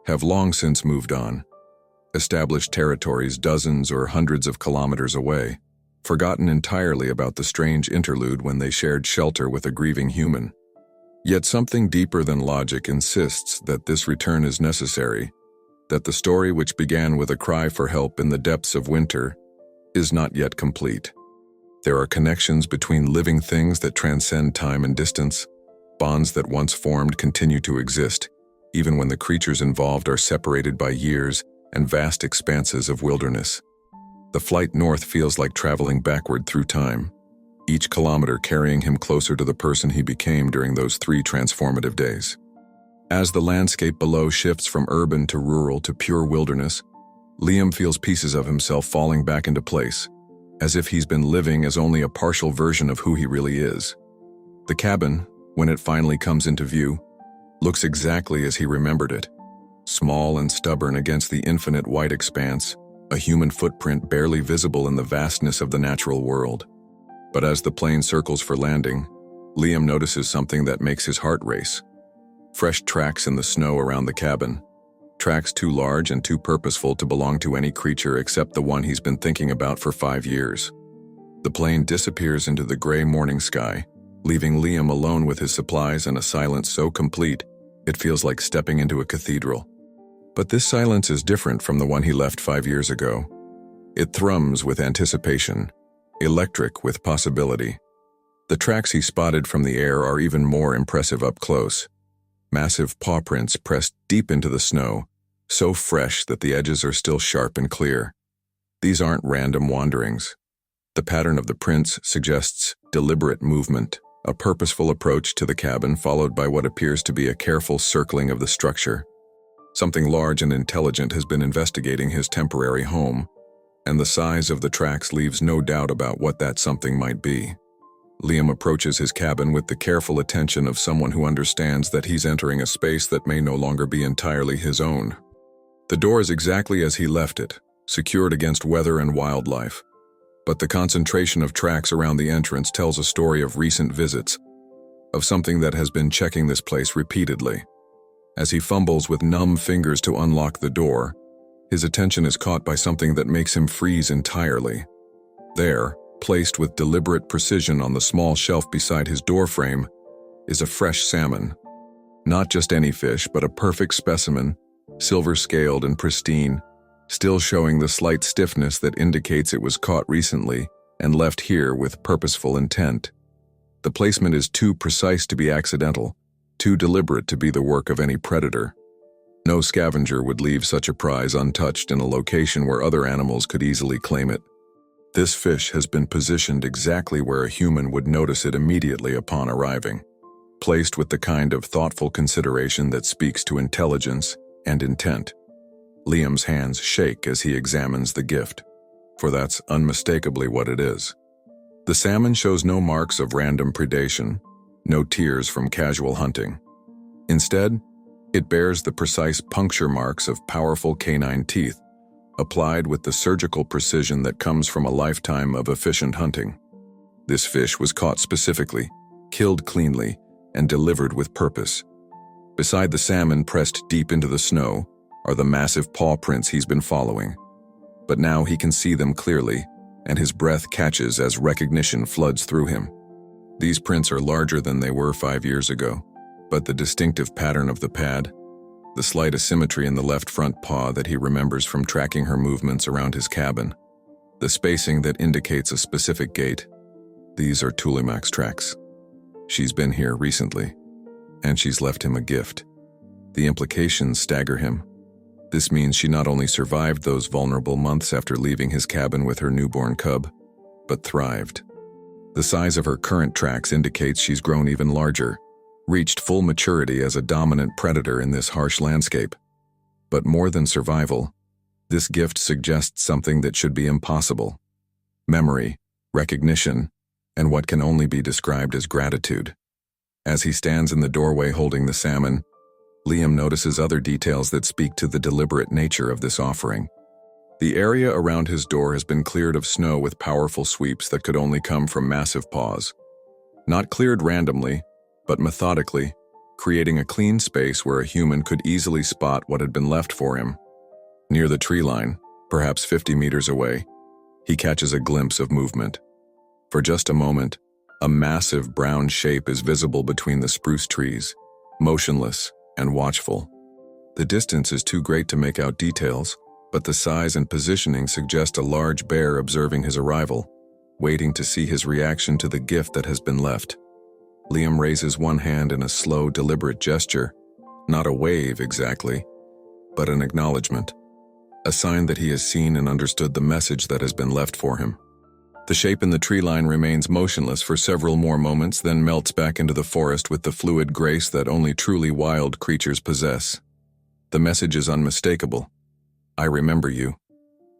have long since moved on, established territories dozens or hundreds of kilometers away, forgotten entirely about the strange interlude when they shared shelter with a grieving human. Yet something deeper than logic insists that this return is necessary, that the story which began with a cry for help in the depths of winter is not yet complete. There are connections between living things that transcend time and distance. Bonds that once formed continue to exist, even when the creatures involved are separated by years and vast expanses of wilderness. The flight north feels like traveling backward through time, each kilometer carrying him closer to the person he became during those 3 transformative days. As the landscape below shifts from urban to rural to pure wilderness, Liam feels pieces of himself falling back into place, as if he's been living as only a partial version of who he really is. The cabin, when it finally comes into view, looks exactly as he remembered it, small and stubborn against the infinite white expanse, a human footprint barely visible in the vastness of the natural world. But as the plane circles for landing, Liam notices something that makes his heart race. Fresh tracks in the snow around the cabin, tracks too large and too purposeful to belong to any creature except the one he's been thinking about for 5 years. The plane disappears into the gray morning sky, leaving Liam alone with his supplies and a silence so complete, it feels like stepping into a cathedral. But this silence is different from the one he left 5 years ago. It thrums with anticipation, electric with possibility. The tracks he spotted from the air are even more impressive up close. Massive paw prints pressed deep into the snow, so fresh that the edges are still sharp and clear. These aren't random wanderings. The pattern of the prints suggests deliberate movement, a purposeful approach to the cabin followed by what appears to be a careful circling of the structure. Something large and intelligent has been investigating his temporary home, and the size of the tracks leaves no doubt about what that something might be. Liam approaches his cabin with the careful attention of someone who understands that he's entering a space that may no longer be entirely his own. The door is exactly as he left it, secured against weather and wildlife. But the concentration of tracks around the entrance tells a story of recent visits, of something that has been checking this place repeatedly. As he fumbles with numb fingers to unlock the door, his attention is caught by something that makes him freeze entirely. There, placed with deliberate precision on the small shelf beside his doorframe, is a fresh salmon. Not just any fish, but a perfect specimen, silver-scaled and pristine, still showing the slight stiffness that indicates it was caught recently and left here with purposeful intent. The placement is too precise to be accidental, too deliberate to be the work of any predator. No scavenger would leave such a prize untouched in a location where other animals could easily claim it. This fish has been positioned exactly where a human would notice it immediately upon arriving, placed with the kind of thoughtful consideration that speaks to intelligence and intent. Liam's hands shake as he examines the gift, for that's unmistakably what it is. The salmon shows no marks of random predation, no tears from casual hunting. Instead, it bears the precise puncture marks of powerful canine teeth, applied with the surgical precision that comes from a lifetime of efficient hunting. This fish was caught specifically, killed cleanly, and delivered with purpose. Beside the salmon pressed deep into the snow are the massive paw prints he's been following. But now he can see them clearly, and his breath catches as recognition floods through him. These prints are larger than they were 5 years ago, but the distinctive pattern of the pad, the slight asymmetry in the left front paw that he remembers from tracking her movements around his cabin, the spacing that indicates a specific gait, these are Tulimak's tracks. She's been here recently, and she's left him a gift. The implications stagger him. This means she not only survived those vulnerable months after leaving his cabin with her newborn cub, but thrived. The size of her current tracks indicates she's grown even larger, reached full maturity as a dominant predator in this harsh landscape. But more than survival, this gift suggests something that should be impossible: memory, recognition, and what can only be described as gratitude. As he stands in the doorway holding the salmon, Liam notices other details that speak to the deliberate nature of this offering. The area around his door has been cleared of snow with powerful sweeps that could only come from massive paws. Not cleared randomly, but methodically, creating a clean space where a human could easily spot what had been left for him. Near the tree line, perhaps 50 meters away, he catches a glimpse of movement. For just a moment, a massive brown shape is visible between the spruce trees, motionless and watchful. The distance is too great to make out details, but the size and positioning suggest a large bear observing his arrival, waiting to see his reaction to the gift that has been left. Liam raises one hand in a slow, deliberate gesture, not a wave exactly, but an acknowledgement, a sign that he has seen and understood the message that has been left for him. The shape in the tree line remains motionless for several more moments, then melts back into the forest with the fluid grace that only truly wild creatures possess. The message is unmistakable. I remember you.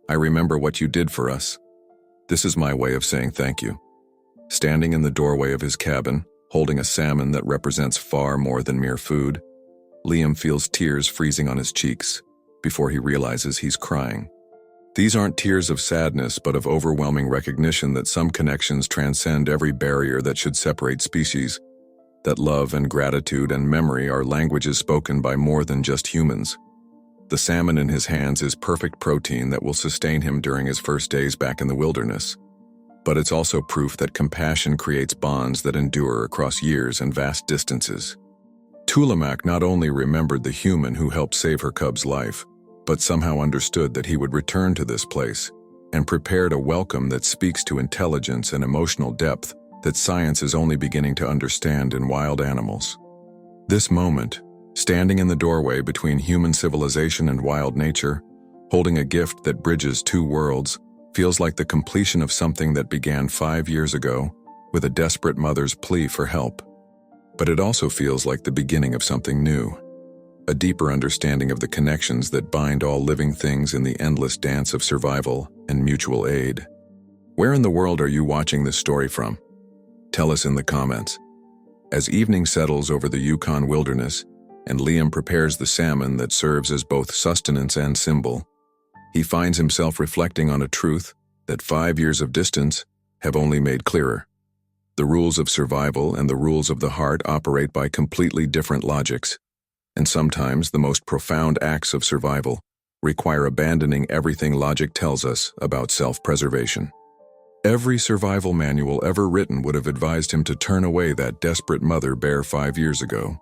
I remember what you did for us. This is my way of saying thank you. Standing in the doorway of his cabin, holding a salmon that represents far more than mere food, Liam feels tears freezing on his cheeks before he realizes he's crying. These aren't tears of sadness, but of overwhelming recognition that some connections transcend every barrier that should separate species, that love and gratitude and memory are languages spoken by more than just humans. The salmon in his hands is perfect protein that will sustain him during his first days back in the wilderness. But it's also proof that compassion creates bonds that endure across years and vast distances. Tulimak not only remembered the human who helped save her cub's life, but somehow understood that he would return to this place and prepared a welcome that speaks to intelligence and emotional depth that science is only beginning to understand in wild animals. This moment, standing in the doorway between human civilization and wild nature, holding a gift that bridges two worlds, feels like the completion of something that began 5 years ago with a desperate mother's plea for help. But it also feels like the beginning of something new, a deeper understanding of the connections that bind all living things in the endless dance of survival and mutual aid. Where in the world are you watching this story from? Tell us in the comments. As evening settles over the Yukon wilderness, and Liam prepares the salmon that serves as both sustenance and symbol, he finds himself reflecting on a truth that 5 years of distance have only made clearer. The rules of survival and the rules of the heart operate by completely different logics, and sometimes the most profound acts of survival require abandoning everything logic tells us about self-preservation. Every survival manual ever written would have advised him to turn away that desperate mother bear 5 years ago.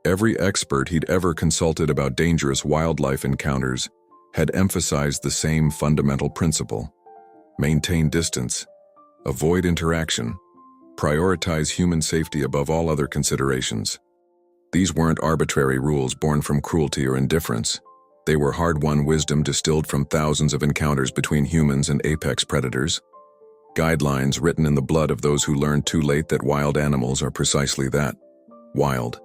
Every expert he'd ever consulted about dangerous wildlife encounters had emphasized the same fundamental principle: maintain distance, avoid interaction, prioritize human safety above all other considerations. These weren't arbitrary rules born from cruelty or indifference. They were hard-won wisdom distilled from thousands of encounters between humans and apex predators. Guidelines written in the blood of those who learned too late that wild animals are precisely that, wild.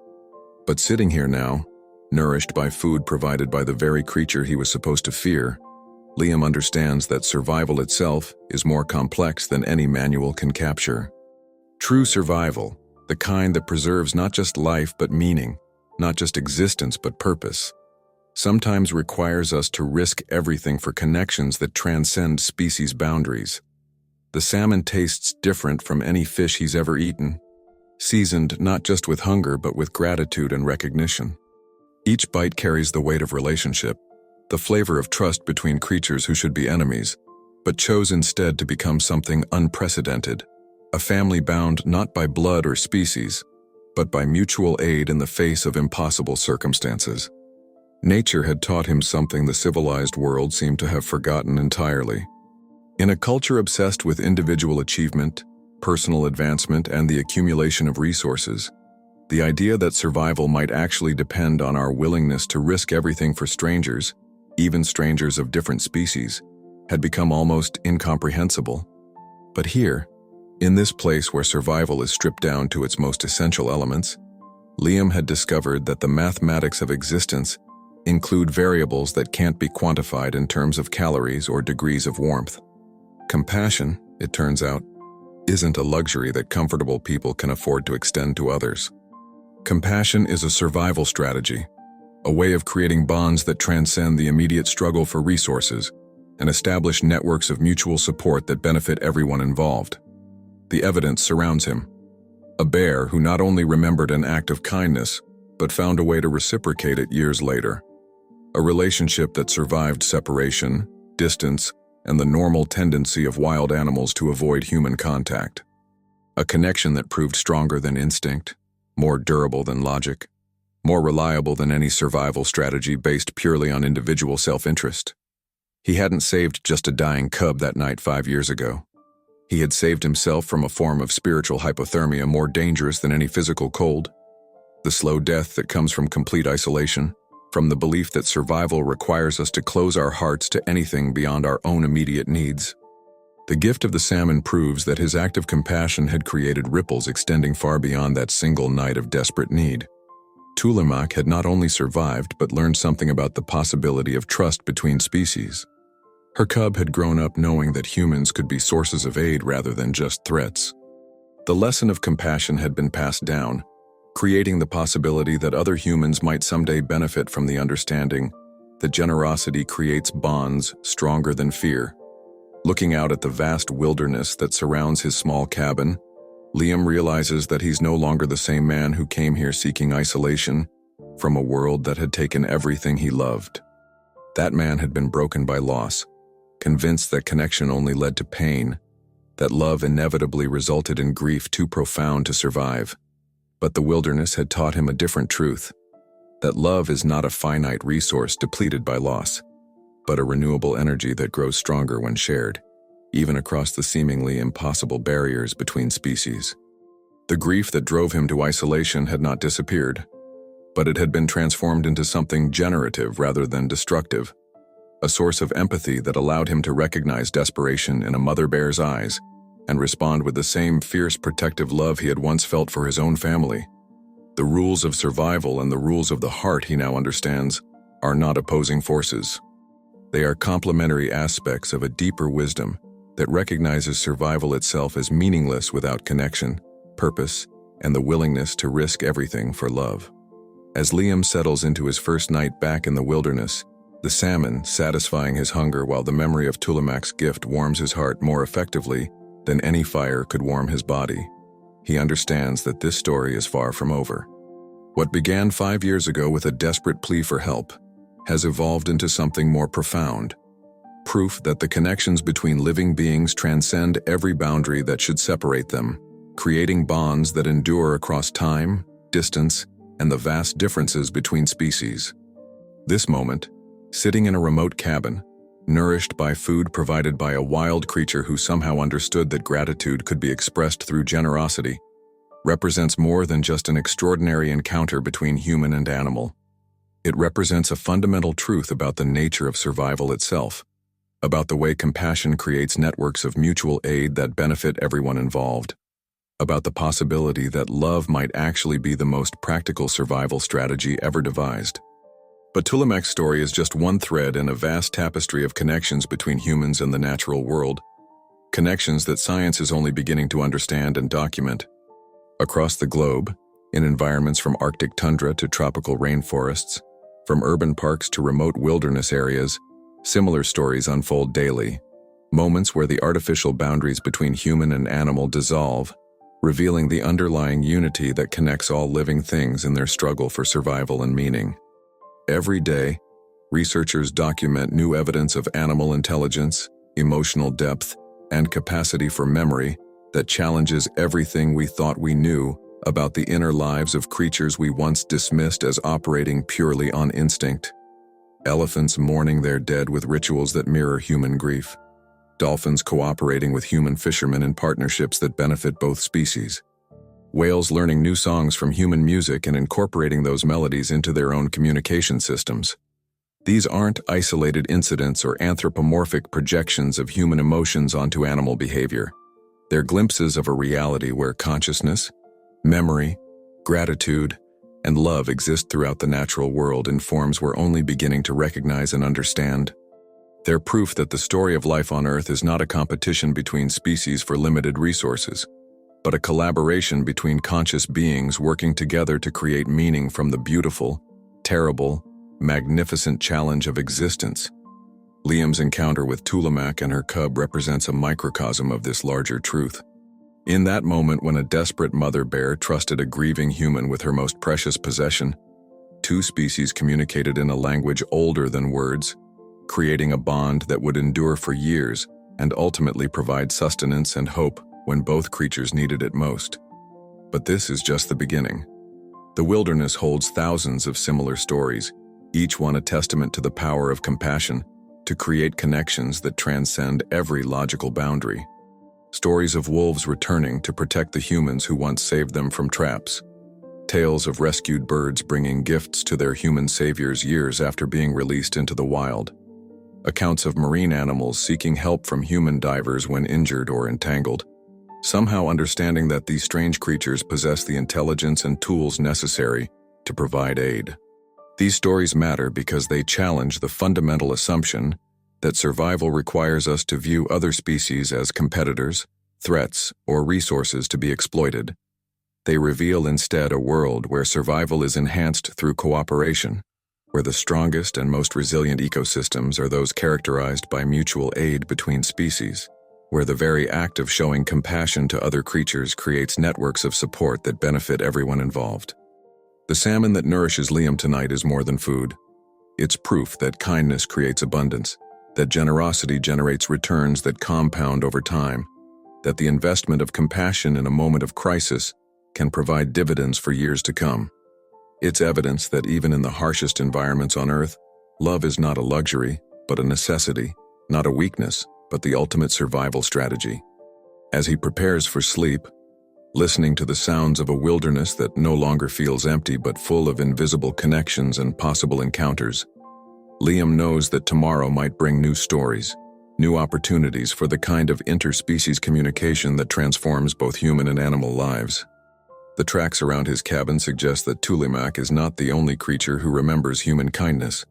But sitting here now, nourished by food provided by the very creature he was supposed to fear, Liam understands that survival itself is more complex than any manual can capture. True survival, the kind that preserves not just life but meaning, not just existence but purpose, sometimes requires us to risk everything for connections that transcend species boundaries. The salmon tastes different from any fish he's ever eaten, seasoned not just with hunger but with gratitude and recognition. Each bite carries the weight of relationship, the flavor of trust between creatures who should be enemies, but chose instead to become something unprecedented, a family bound not by blood or species, but by mutual aid in the face of impossible circumstances. Nature had taught him something the civilized world seemed to have forgotten entirely. In a culture obsessed with individual achievement, personal advancement, and the accumulation of resources, the idea that survival might actually depend on our willingness to risk everything for strangers, even strangers of different species, had become almost incomprehensible. But here, in this place where survival is stripped down to its most essential elements, Liam had discovered that the mathematics of existence include variables that can't be quantified in terms of calories or degrees of warmth. Compassion, it turns out, isn't a luxury that comfortable people can afford to extend to others. Compassion is a survival strategy, a way of creating bonds that transcend the immediate struggle for resources and establish networks of mutual support that benefit everyone involved. The evidence surrounds him. A bear who not only remembered an act of kindness, but found a way to reciprocate it years later. A relationship that survived separation, distance, and the normal tendency of wild animals to avoid human contact. A connection that proved stronger than instinct, more durable than logic, more reliable than any survival strategy based purely on individual self-interest. He hadn't saved just a dying cub that night 5 years ago. He had saved himself from a form of spiritual hypothermia more dangerous than any physical cold. The slow death that comes from complete isolation, from the belief that survival requires us to close our hearts to anything beyond our own immediate needs. The gift of the salmon proves that his act of compassion had created ripples extending far beyond that single night of desperate need. Tulimak had not only survived but learned something about the possibility of trust between species. Her cub had grown up knowing that humans could be sources of aid rather than just threats. The lesson of compassion had been passed down, creating the possibility that other humans might someday benefit from the understanding that generosity creates bonds stronger than fear. Looking out at the vast wilderness that surrounds his small cabin, Liam realizes that he's no longer the same man who came here seeking isolation from a world that had taken everything he loved. That man had been broken by loss, convinced that connection only led to pain, that love inevitably resulted in grief too profound to survive. But the wilderness had taught him a different truth, that love is not a finite resource depleted by loss, but a renewable energy that grows stronger when shared, even across the seemingly impossible barriers between species. The grief that drove him to isolation had not disappeared, but it had been transformed into something generative rather than destructive, a source of empathy that allowed him to recognize desperation in a mother bear's eyes and respond with the same fierce protective love he had once felt for his own family. The rules of survival and the rules of the heart, he now understands, are not opposing forces. They are complementary aspects of a deeper wisdom that recognizes survival itself as meaningless without connection, purpose, and the willingness to risk everything for love. As Liam settles into his first night back in the wilderness, the salmon satisfying his hunger while the memory of Tulamac's gift warms his heart more effectively than any fire could warm his body. He understands that this story is far from over. What began 5 years ago with a desperate plea for help has evolved into something more profound. Proof that the connections between living beings transcend every boundary that should separate them, creating bonds that endure across time, distance, and the vast differences between species. This moment, sitting in a remote cabin, nourished by food provided by a wild creature who somehow understood that gratitude could be expressed through generosity, represents more than just an extraordinary encounter between human and animal. It represents a fundamental truth about the nature of survival itself, about the way compassion creates networks of mutual aid that benefit everyone involved, about the possibility that love might actually be the most practical survival strategy ever devised. But Tulamac's story is just one thread in a vast tapestry of connections between humans and the natural world, connections that science is only beginning to understand and document. Across the globe, in environments from Arctic tundra to tropical rainforests, from urban parks to remote wilderness areas, similar stories unfold daily, moments where the artificial boundaries between human and animal dissolve, revealing the underlying unity that connects all living things in their struggle for survival and meaning. Every day, researchers document new evidence of animal intelligence, emotional depth, and capacity for memory that challenges everything we thought we knew about the inner lives of creatures we once dismissed as operating purely on instinct. Elephants mourning their dead with rituals that mirror human grief. Dolphins cooperating with human fishermen in partnerships that benefit both species. Whales learning new songs from human music and incorporating those melodies into their own communication systems. These aren't isolated incidents or anthropomorphic projections of human emotions onto animal behavior. They're glimpses of a reality where consciousness, memory, gratitude, and love exist throughout the natural world in forms we're only beginning to recognize and understand. They're proof that the story of life on Earth is not a competition between species for limited resources, but a collaboration between conscious beings working together to create meaning from the beautiful, terrible, magnificent challenge of existence. Liam's encounter with Tulamac and her cub represents a microcosm of this larger truth. In that moment when a desperate mother bear trusted a grieving human with her most precious possession, two species communicated in a language older than words, creating a bond that would endure for years and ultimately provide sustenance and hope when both creatures needed it most. But this is just the beginning. The wilderness holds thousands of similar stories, each one a testament to the power of compassion to create connections that transcend every logical boundary. Stories of wolves returning to protect the humans who once saved them from traps. Tales of rescued birds bringing gifts to their human saviors years after being released into the wild. Accounts of marine animals seeking help from human divers when injured or entangled, somehow understanding that these strange creatures possess the intelligence and tools necessary to provide aid. These stories matter because they challenge the fundamental assumption that survival requires us to view other species as competitors, threats, or resources to be exploited. They reveal instead a world where survival is enhanced through cooperation, where the strongest and most resilient ecosystems are those characterized by mutual aid between species, where the very act of showing compassion to other creatures creates networks of support that benefit everyone involved. The salmon that nourishes Liam tonight is more than food. It's proof that kindness creates abundance, that generosity generates returns that compound over time, that the investment of compassion in a moment of crisis can provide dividends for years to come. It's evidence that even in the harshest environments on Earth, love is not a luxury, but a necessity, not a weakness, but the ultimate survival strategy. As he prepares for sleep, listening to the sounds of a wilderness that no longer feels empty but full of invisible connections and possible encounters, Liam knows that tomorrow might bring new stories, new opportunities for the kind of interspecies communication that transforms both human and animal lives. The tracks around his cabin suggest that Tulamac is not the only creature who remembers human kindness,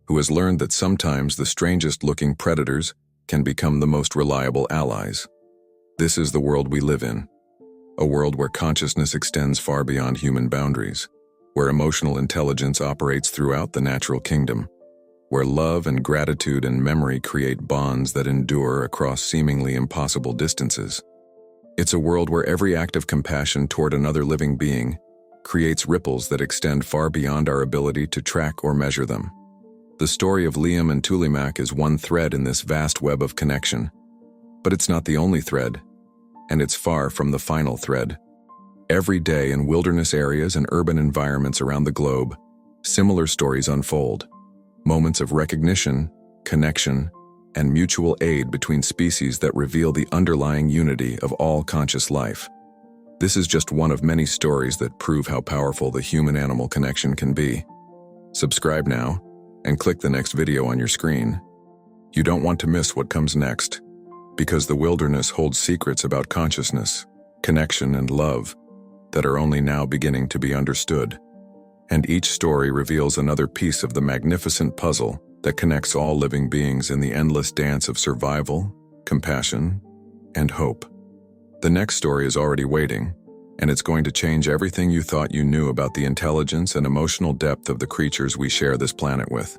who has learned that sometimes the strangest-looking predators can become the most reliable allies. This is the world we live in. a world where consciousness extends far beyond human boundaries, where emotional intelligence operates throughout the natural kingdom, where love and gratitude and memory create bonds that endure across seemingly impossible distances. It's a world where every act of compassion toward another living being creates ripples that extend far beyond our ability to track or measure them. The story of Liam and Tulimak is one thread in this vast web of connection, but it's not the only thread, and it's far from the final thread. Every day in wilderness areas and urban environments around the globe, similar stories unfold. Moments of recognition, connection, and mutual aid between species that reveal the underlying unity of all conscious life. This is just one of many stories that prove how powerful the human-animal connection can be. Subscribe now, and click the next video on your screen. You don't want to miss what comes next, because the wilderness holds secrets about consciousness, connection, and love that are only now beginning to be understood. And each story reveals another piece of the magnificent puzzle that connects all living beings in the endless dance of survival, compassion, and hope. The next story is already waiting, and it's going to change everything you thought you knew about the intelligence and emotional depth of the creatures we share this planet with.